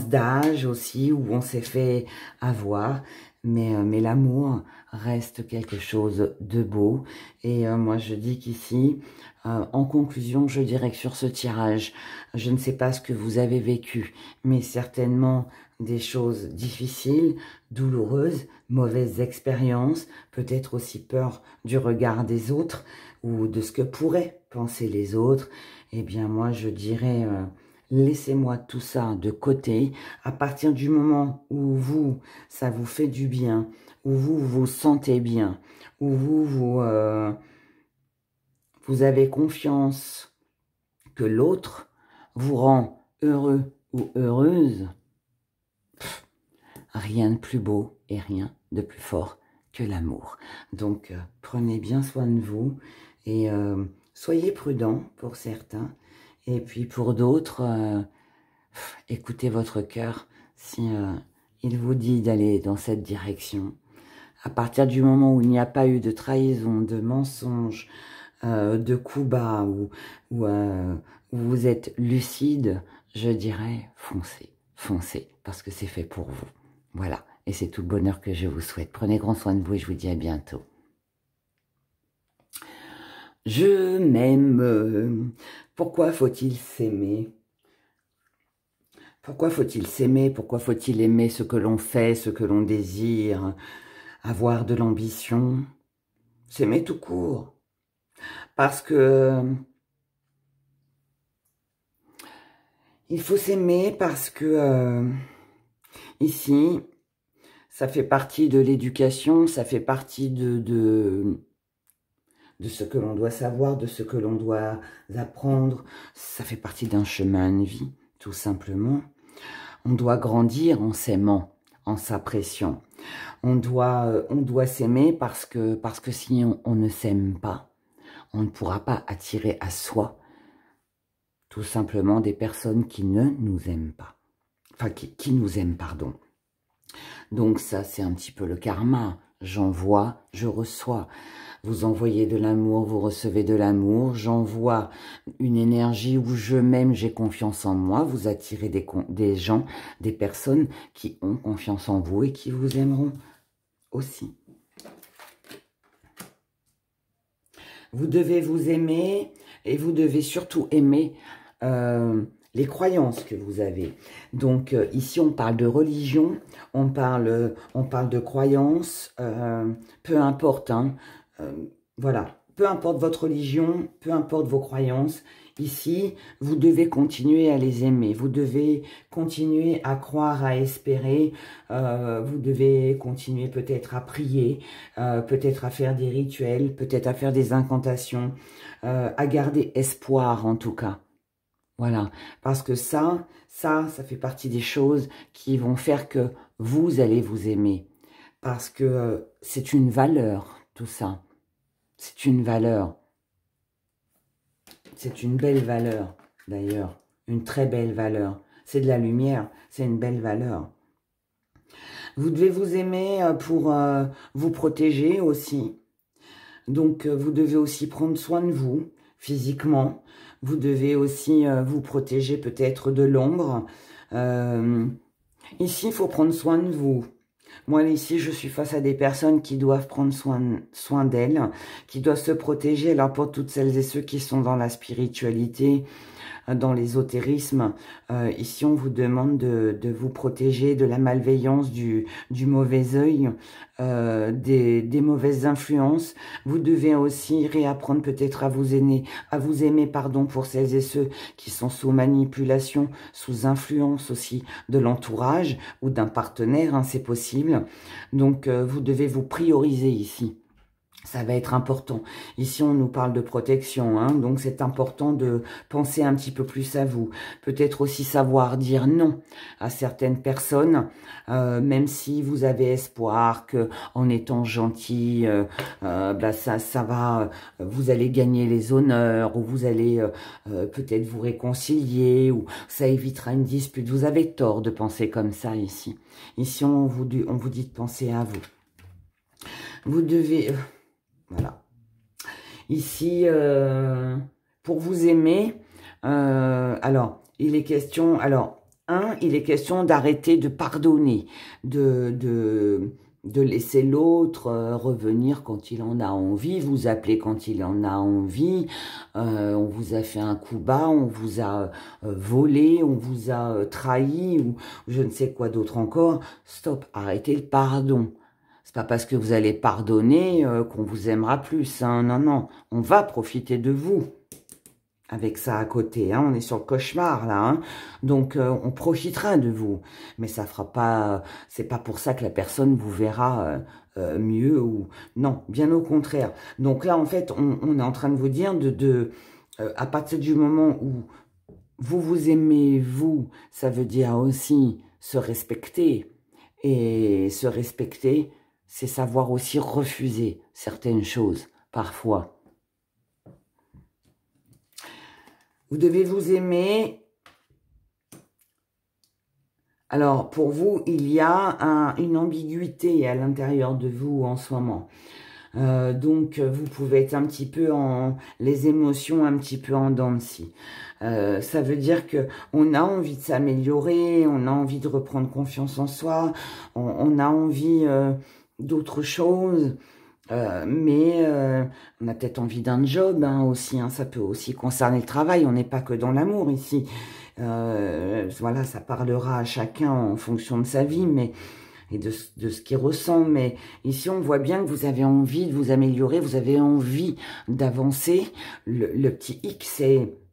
d'âge aussi, où on s'est fait avoir, mais l'amour reste quelque chose de beau. Et moi, je dis qu'ici, en conclusion, je dirais que sur ce tirage, je ne sais pas ce que vous avez vécu, mais certainement des choses difficiles, douloureuses, mauvaises expériences, peut-être aussi peur du regard des autres ou de ce que pourraient penser les autres. Eh bien, moi, je dirais... laissez-moi tout ça de côté. À partir du moment où vous, ça vous fait du bien, où vous vous sentez bien, où vous avez confiance que l'autre vous rend heureux ou heureuse, rien de plus beau et rien de plus fort que l'amour. Donc, prenez bien soin de vous et soyez prudents pour certains. Et puis pour d'autres, écoutez votre cœur si il vous dit d'aller dans cette direction. À partir du moment où il n'y a pas eu de trahison, de mensonge, de coups bas, où vous êtes lucide, je dirais foncez, foncez, parce que c'est fait pour vous. Voilà, et c'est tout le bonheur que je vous souhaite. Prenez grand soin de vous et je vous dis à bientôt. Je m'aime. Pourquoi faut-il s'aimer? Pourquoi faut-il s'aimer? Pourquoi faut-il aimer ce que l'on fait, ce que l'on désire? Avoir de l'ambition? S'aimer tout court. Parce que... il faut s'aimer parce que... ici, ça fait partie de l'éducation, ça fait partie de ce que l'on doit savoir, de ce que l'on doit apprendre. Ça fait partie d'un chemin de vie, tout simplement. On doit grandir en s'aimant, en s'appréciant. On doit s'aimer parce que si on ne s'aime pas, on ne pourra pas attirer à soi tout simplement des personnes qui ne nous aiment pas. Enfin, qui nous aiment, pardon. Donc ça, c'est un petit peu le karma. J'envoie, je reçois. Vous envoyez de l'amour, vous recevez de l'amour. J'envoie une énergie où je m'aime, j'ai confiance en moi. Vous attirez des gens, des personnes qui ont confiance en vous et qui vous aimeront aussi. Vous devez vous aimer et vous devez surtout aimer les croyances que vous avez. Donc ici on parle de religion, on parle de croyances, peu importe, hein, voilà, peu importe votre religion, peu importe vos croyances, ici, vous devez continuer à les aimer. Vous devez continuer à croire, à espérer. Vous devez continuer peut-être à prier, peut-être à faire des rituels, peut-être à faire des incantations, à garder espoir en tout cas. Voilà, parce que ça fait partie des choses qui vont faire que vous allez vous aimer. Parce que c'est une valeur, tout ça. C'est une valeur. C'est une belle valeur, d'ailleurs. Une très belle valeur. C'est de la lumière, c'est une belle valeur. Vous devez vous aimer pour vous protéger aussi. Donc, vous devez aussi prendre soin de vous, physiquement. Vous devez aussi vous protéger peut-être de l'ombre. Ici, il faut prendre soin de vous. Moi, ici, je suis face à des personnes qui doivent prendre soin d'elles, qui doivent se protéger. Alors, pour toutes celles et ceux qui sont dans la spiritualité, dans l'ésotérisme, ici, on vous demande de vous protéger de la malveillance, du mauvais œil, des mauvaises influences. Vous devez aussi réapprendre peut-être à vous aimer, pardon, pour celles et ceux qui sont sous manipulation, sous influence aussi de l'entourage ou d'un partenaire, hein, c'est possible. Donc, vous devez vous prioriser ici. Ça va être important. Ici, on nous parle de protection, hein, donc c'est important de penser un petit peu plus à vous. Peut-être aussi savoir dire non à certaines personnes, même si vous avez espoir que en étant gentil, bah ça va, vous allez gagner les honneurs, ou vous allez peut-être vous réconcilier, ou ça évitera une dispute. Vous avez tort de penser comme ça ici. Ici, on vous dit de penser à vous. Vous devez... Voilà. Ici, pour vous aimer, alors, il est question, il est question d'arrêter de pardonner, de laisser l'autre revenir quand il en a envie, vous appeler quand il en a envie, on vous a fait un coup bas, on vous a volé, on vous a trahi, ou je ne sais quoi d'autre encore. Stop, arrêtez le pardon. C'est pas parce que vous allez pardonner qu'on vous aimera plus. Hein. Non, non. On va profiter de vous. Avec ça à côté. Hein. On est sur le cauchemar, là. Hein. Donc, on profitera de vous. Mais ça fera pas... c'est pas pour ça que la personne vous verra mieux ou... Non, bien au contraire. Donc là, en fait, on est en train de vous dire à partir du moment où vous vous aimez, vous, ça veut dire aussi se respecter. Et se respecter, c'est savoir aussi refuser certaines choses, parfois. Vous devez vous aimer. Alors, pour vous, il y a une ambiguïté à l'intérieur de vous en ce moment. Donc, vous pouvez être un petit peu les émotions un petit peu en dents de scie. Ça veut dire que on a envie de s'améliorer, on a envie de reprendre confiance en soi, on a envie d'autres choses, mais on a peut-être envie d'un job hein, aussi. Hein, ça peut aussi concerner le travail. On n'est pas que dans l'amour ici. Voilà, ça parlera à chacun en fonction de sa vie, mais et de ce qu'il ressent. Mais ici, on voit bien que vous avez envie de vous améliorer, vous avez envie d'avancer. Le petit X,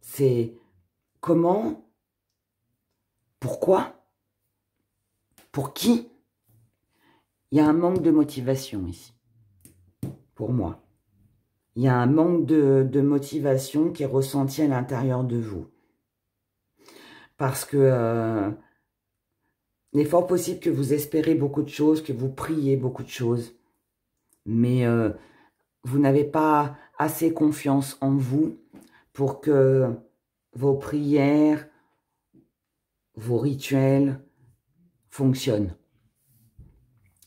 c'est comment, pourquoi, pour qui. Il y a un manque de motivation ici, pour moi. Il y a un manque de motivation qui est ressenti à l'intérieur de vous. Parce que il est fort possible que vous espérez beaucoup de choses, que vous priez beaucoup de choses. Mais vous n'avez pas assez confiance en vous pour que vos prières, vos rituels fonctionnent.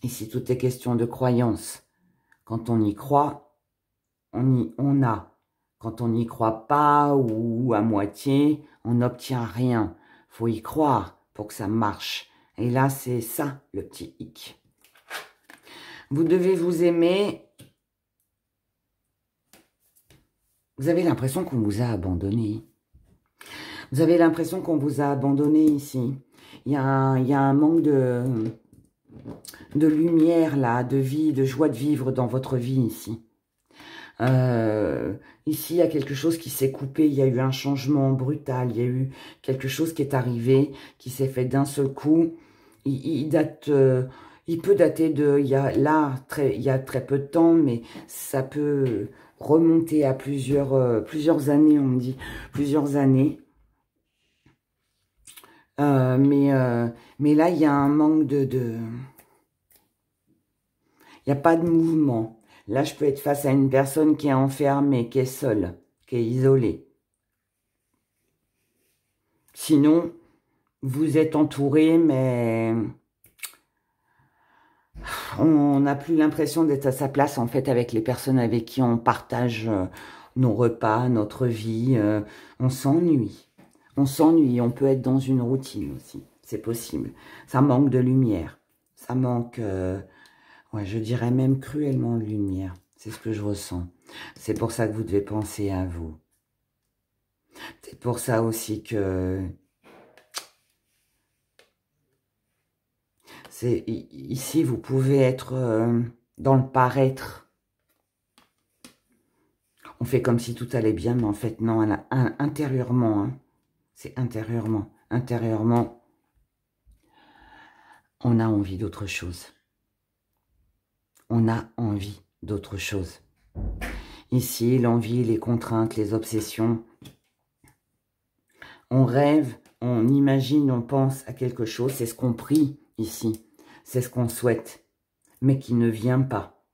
Ici, tout est question de croyance. Quand on y croit, on a. Quand on n'y croit pas ou à moitié, on n'obtient rien. Faut y croire pour que ça marche. Et là, c'est ça, le petit hic. Vous devez vous aimer. Vous avez l'impression qu'on vous a abandonné. Vous avez l'impression qu'on vous a abandonné ici. Il y a un manque de lumière là, de vie, de joie de vivre dans votre vie ici. Ici, il y a quelque chose qui s'est coupé, il y a eu un changement brutal, il y a eu quelque chose qui est arrivé, qui s'est fait d'un seul coup. Il date, il peut dater de, il y a très peu de temps, mais ça peut remonter à plusieurs années, on me dit, plusieurs années. Mais là, il y a un manque il n'y a pas de mouvement. Là, je peux être face à une personne qui est enfermée, qui est seule, qui est isolée. Sinon, vous êtes entouré, mais on n'a plus l'impression d'être à sa place, en fait, avec les personnes avec qui on partage nos repas, notre vie. On s'ennuie. On s'ennuie. On peut être dans une routine aussi. C'est possible. Ça manque de lumière. Ça manque, ouais, je dirais même cruellement de lumière. C'est ce que je ressens. C'est pour ça que vous devez penser à vous. C'est pour ça aussi que ici, vous pouvez être dans le paraître. On fait comme si tout allait bien, mais en fait, non, intérieurement, hein, c'est intérieurement. Intérieurement, on a envie d'autre chose. On a envie d'autre chose. Ici, l'envie, les contraintes, les obsessions. On rêve, on imagine, on pense à quelque chose. C'est ce qu'on prie ici. C'est ce qu'on souhaite, mais qui ne vient pas.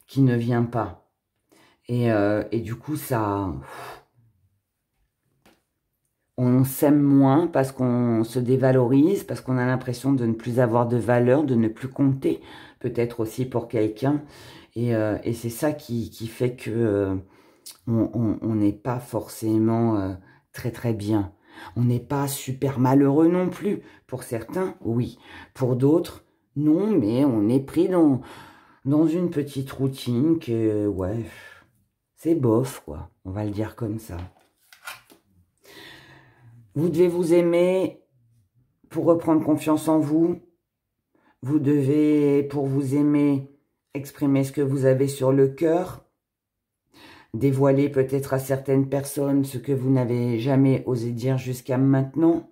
Qui ne vient pas. Et du coup, ça... On s'aime moins parce qu'on se dévalorise, parce qu'on a l'impression de ne plus avoir de valeur, de ne plus compter, peut-être aussi pour quelqu'un. Et c'est ça qui fait que on n'est pas forcément très très bien. On n'est pas super malheureux non plus. Pour certains, oui. Pour d'autres, non, mais on est pris dans une petite routine que, ouais, c'est bof, quoi. On va le dire comme ça. Vous devez vous aimer pour reprendre confiance en vous. Vous devez, pour vous aimer, exprimer ce que vous avez sur le cœur. Dévoiler peut-être à certaines personnes ce que vous n'avez jamais osé dire jusqu'à maintenant.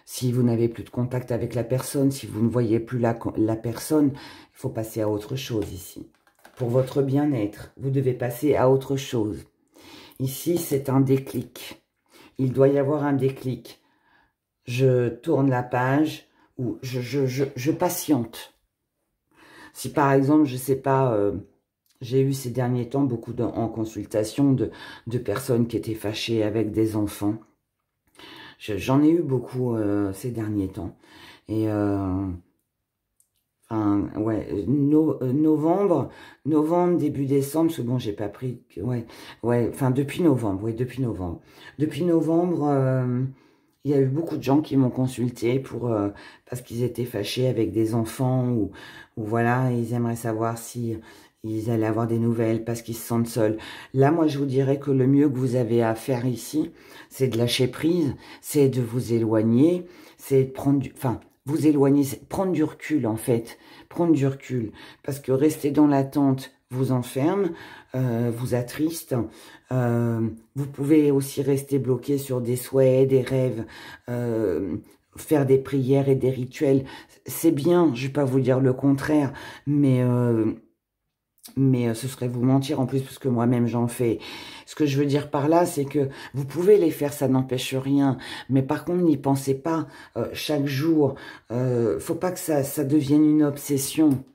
Si vous n'avez plus de contact avec la personne, si vous ne voyez plus la personne, il faut passer à autre chose ici. Pour votre bien-être, vous devez passer à autre chose. Ici, c'est un déclic. Il doit y avoir un déclic. Je tourne la page ou je patiente. Si par exemple, je sais pas, j'ai eu ces derniers temps beaucoup en consultation de personnes qui étaient fâchées avec des enfants. J'en ai eu beaucoup ces derniers temps. Et enfin, ouais, novembre, début décembre, parce que bon, j'ai pas pris, enfin depuis novembre, oui, depuis novembre. Depuis novembre, il y a eu beaucoup de gens qui m'ont consulté parce qu'ils étaient fâchés avec des enfants ou voilà, ils aimeraient savoir si ils allaient avoir des nouvelles parce qu'ils se sentent seuls. Là, moi, je vous dirais que le mieux que vous avez à faire ici, c'est de lâcher prise, c'est de vous éloigner, c'est de prendre vous éloigner, prendre du recul en fait, prendre du recul, parce que rester dans l'attente vous enferme, vous attriste, vous pouvez aussi rester bloqué sur des souhaits, des rêves, faire des prières et des rituels, c'est bien, je vais pas vous dire le contraire, mais ce serait vous mentir en plus, parce que moi-même j'en fais. Ce que je veux dire par là, c'est que vous pouvez les faire, ça n'empêche rien. Mais par contre, n'y pensez pas chaque jour. Faut pas que ça devienne une obsession.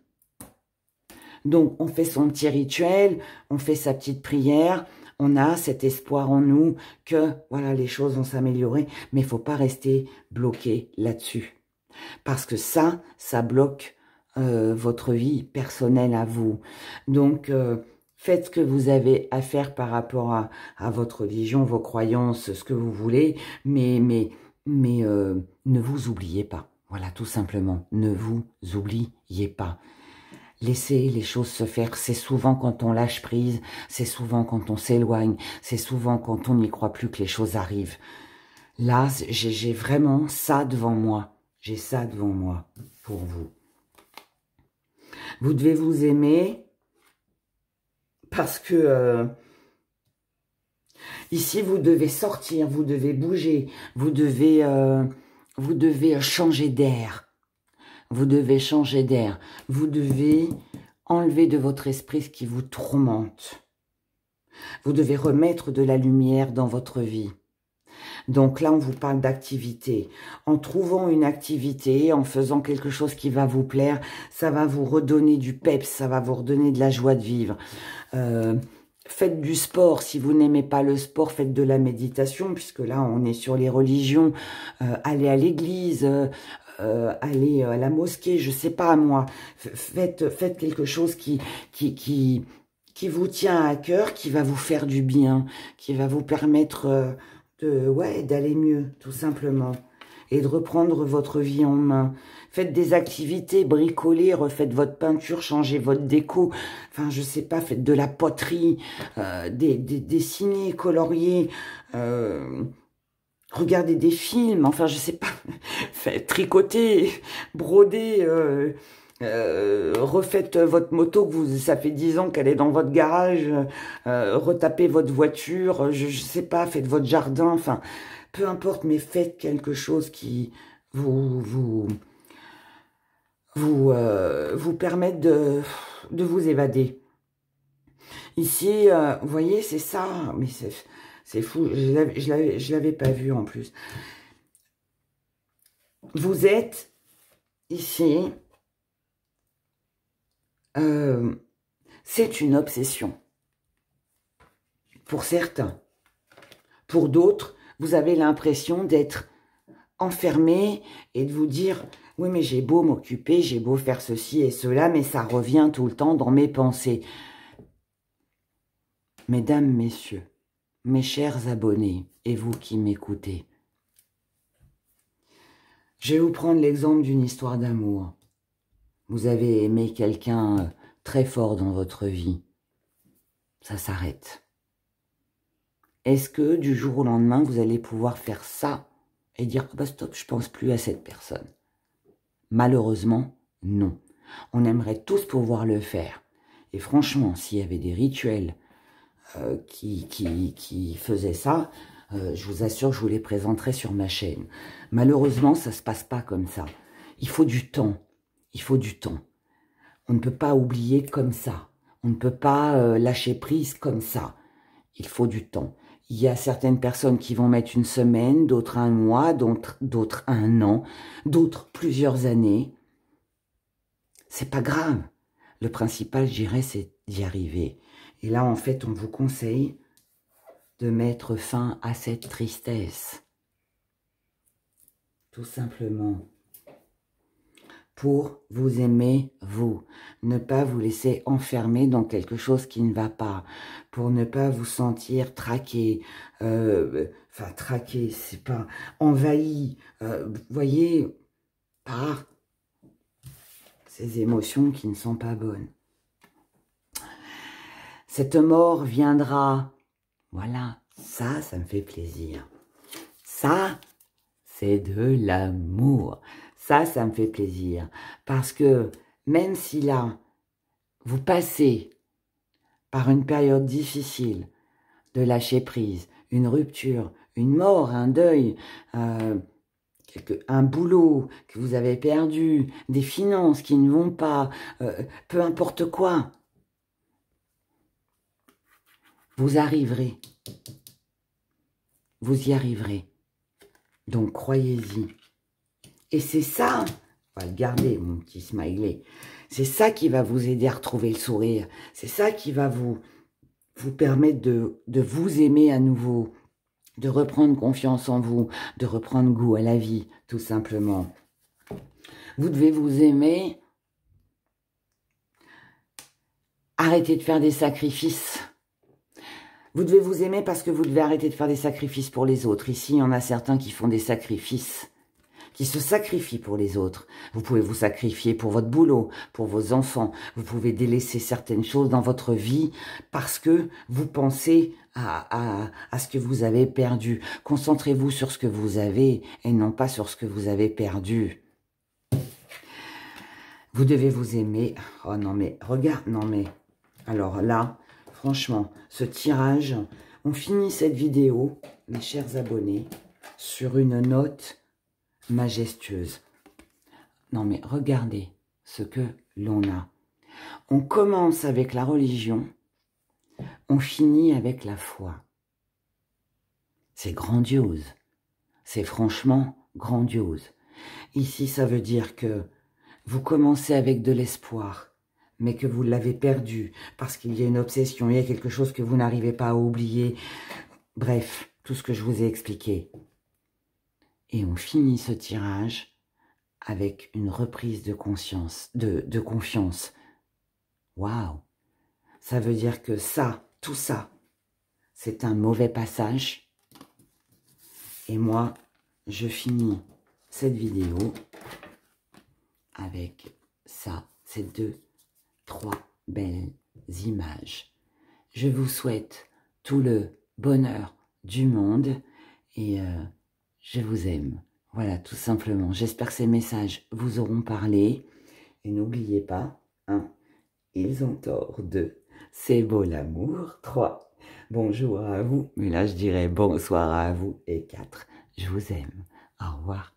Donc, on fait son petit rituel, on fait sa petite prière, on a cet espoir en nous que, voilà, les choses vont s'améliorer. Mais il faut pas rester bloqué là-dessus. Parce que ça bloque votre vie personnelle à vous. Donc, faites ce que vous avez à faire par rapport à votre religion, vos croyances, ce que vous voulez, mais ne vous oubliez pas. Voilà, tout simplement, ne vous oubliez pas. Laissez les choses se faire. C'est souvent quand on lâche prise, c'est souvent quand on s'éloigne, c'est souvent quand on n'y croit plus que les choses arrivent. Là, j'ai vraiment ça devant moi. J'ai ça devant moi pour vous. Vous devez vous aimer. parce que ici, vous devez sortir, vous devez bouger, vous devez changer d'air. Vous devez changer d'air. Vous devez enlever de votre esprit ce qui vous tourmente. Vous devez remettre de la lumière dans votre vie. Donc là, on vous parle d'activité. En trouvant une activité, en faisant quelque chose qui va vous plaire, ça va vous redonner du peps, ça va vous redonner de la joie de vivre. Faites du sport. Si vous n'aimez pas le sport, faites de la méditation, puisque là, on est sur les religions. Allez à l'église, allez à la mosquée, je sais pas moi. Faites quelque chose qui vous tient à cœur, qui va vous faire du bien, qui va vous permettre d'aller mieux, tout simplement. Et de reprendre votre vie en main. Faites des activités, bricolez, refaites votre peinture, changez votre déco. Enfin, je sais pas, faites de la poterie, dessinez, coloriez, regardez des films, enfin, je sais pas. Faites tricoter, broder, refaites votre moto, ça fait 10 ans qu'elle est dans votre garage, retapez votre voiture, je sais pas, faites votre jardin, enfin, peu importe, mais faites quelque chose qui vous permette de vous évader. Ici, vous voyez, c'est ça, mais c'est fou, je l'avais pas vu en plus. Vous êtes ici, c'est une obsession. Pour certains. Pour d'autres, vous avez l'impression d'être enfermé et de vous dire, oui, mais j'ai beau m'occuper, j'ai beau faire ceci et cela, mais ça revient tout le temps dans mes pensées. Mesdames, messieurs, mes chers abonnés, et vous qui m'écoutez, je vais vous prendre l'exemple d'une histoire d'amour. Vous avez aimé quelqu'un très fort dans votre vie. Ça s'arrête. Est-ce que du jour au lendemain, vous allez pouvoir faire ça et dire oh bah stop, je pense plus à cette personne? Malheureusement, non. On aimerait tous pouvoir le faire. Et franchement, s'il y avait des rituels qui faisaient ça, je vous assure que je vous les présenterai sur ma chaîne. Malheureusement, ça ne se passe pas comme ça. Il faut du temps. Il faut du temps. On ne peut pas oublier comme ça. On ne peut pas lâcher prise comme ça. Il faut du temps. Il y a certaines personnes qui vont mettre une semaine, d'autres un mois, d'autres un an, d'autres plusieurs années. C'est pas grave. Le principal, je dirais, c'est d'y arriver. Et là, en fait, on vous conseille de mettre fin à cette tristesse. Tout simplement. Pour vous aimer, vous. Ne pas vous laisser enfermer dans quelque chose qui ne va pas. Pour ne pas vous sentir traqué. Enfin, traqué, c'est pas... envahi. Vous voyez, par ces émotions qui ne sont pas bonnes. Cette mort viendra. Voilà, ça me fait plaisir. Ça, c'est de l'amour. Ça me fait plaisir. Parce que même si là, vous passez par une période difficile de lâcher prise, une rupture, une mort, un deuil, un boulot que vous avez perdu, des finances qui ne vont pas, peu importe quoi, vous arriverez. Vous y arriverez. Donc, croyez-y. Et c'est ça, on va le garder, mon petit smiley, c'est ça qui va vous aider à retrouver le sourire. C'est ça qui va vous permettre de vous aimer à nouveau, de reprendre confiance en vous, de reprendre goût à la vie, tout simplement. Vous devez vous aimer. Arrêtez de faire des sacrifices. Vous devez vous aimer parce que vous devez arrêter de faire des sacrifices pour les autres. Ici, il y en a certains qui font des sacrifices, qui se sacrifient pour les autres. Vous pouvez vous sacrifier pour votre boulot, pour vos enfants. Vous pouvez délaisser certaines choses dans votre vie parce que vous pensez à ce que vous avez perdu. Concentrez-vous sur ce que vous avez et non pas sur ce que vous avez perdu. Vous devez vous aimer. Oh non mais, regarde, non mais... Alors là... Franchement, ce tirage, on finit cette vidéo, mes chers abonnés, sur une note majestueuse. Non mais regardez ce que l'on a. On commence avec la religion, on finit avec la foi. C'est grandiose. C'est franchement grandiose. Ici, ça veut dire que vous commencez avec de l'espoir, mais que vous l'avez perdu parce qu'il y a une obsession, il y a quelque chose que vous n'arrivez pas à oublier. Bref, tout ce que je vous ai expliqué. Et on finit ce tirage avec une reprise de conscience, de confiance. Waouh! Ça veut dire que ça, tout ça, c'est un mauvais passage. Et moi, je finis cette vidéo avec ça, ces 3 belles images. Je vous souhaite tout le bonheur du monde et je vous aime. Voilà, tout simplement. J'espère que ces messages vous auront parlé. Et n'oubliez pas, 1, ils ont tort. 2, c'est beau l'amour. 3, bonjour à vous. Mais là, je dirais bonsoir à vous. Et 4, je vous aime. Au revoir.